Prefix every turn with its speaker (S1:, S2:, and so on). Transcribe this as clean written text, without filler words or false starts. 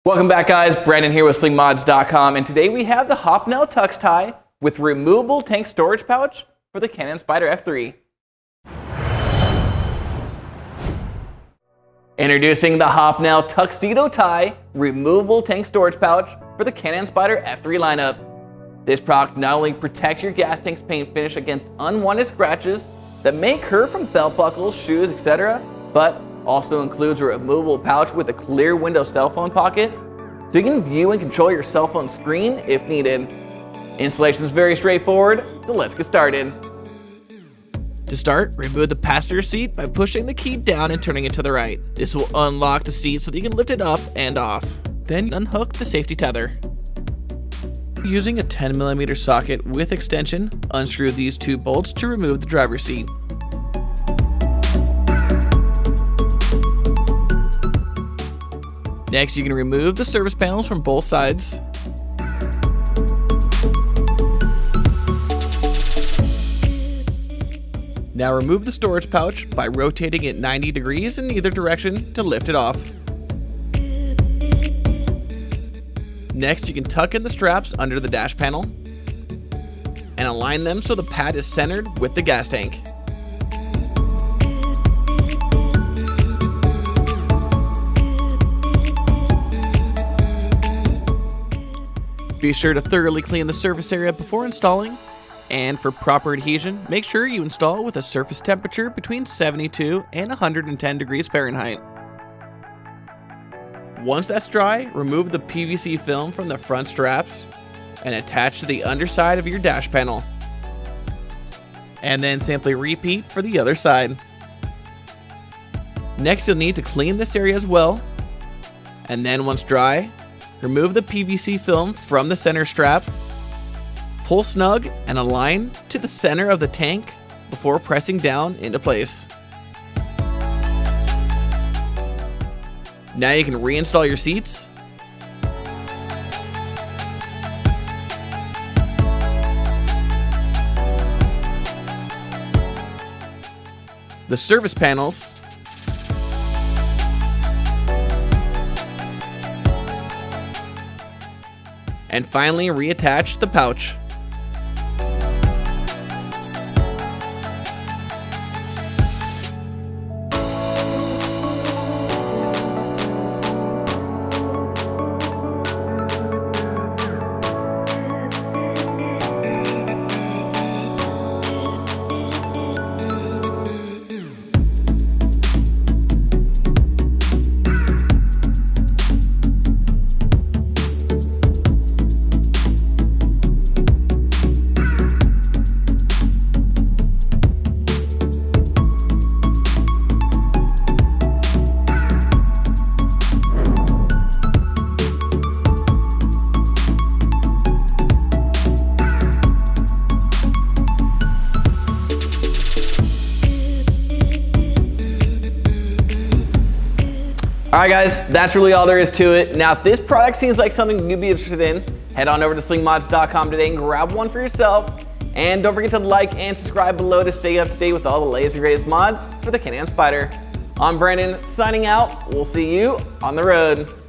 S1: Welcome back, guys. Brandon here with Slingmods.com, and today we have the Hopnel Tuxedo Tie with removable tank storage pouch for the Can-Am Spyder F3. Introducing the Hopnel Tuxedo Tie removable tank storage pouch for the Can-Am Spyder F3 lineup. This product not only protects your gas tank's paint finish against unwanted scratches that may occur from belt buckles, shoes, etc., but also includes a removable pouch with a clear window cell phone pocket, so you can view and control your cell phone screen if needed. Installation is very straightforward, so let's get started. To start, remove the passenger seat by pushing the key down and turning it to the right. This will unlock the seat so that you can lift it up and off. Then unhook the safety tether. Using a 10mm socket with extension, unscrew these two bolts to remove the driver's seat. Next, you can remove the service panels from both sides. Now remove the storage pouch by rotating it 90 degrees in either direction to lift it off. Next, you can tuck in the straps under the dash panel and align them so the pad is centered with the gas tank. Be sure to thoroughly clean the surface area before installing, and for proper adhesion, make sure you install with a surface temperature between 72 and 110 degrees Fahrenheit. Once that's dry, remove the PVC film from the front straps and attach to the underside of your dash panel. And then simply repeat for the other side. Next, you'll need to clean this area as well, and then once dry, remove the PVC film from the center strap, pull snug and align to the center of the tank before pressing down into place. Now you can reinstall your seats. The service panels, and finally reattach the pouch. Alright guys, that's really all there is to it. Now if this product seems like something you'd be interested in, head on over to Slingmods.com today and grab one for yourself. And don't forget to like and subscribe below to stay up to date with all the latest and greatest mods for the Can-Am Spyder. I'm Brandon, signing out. We'll see you on the road.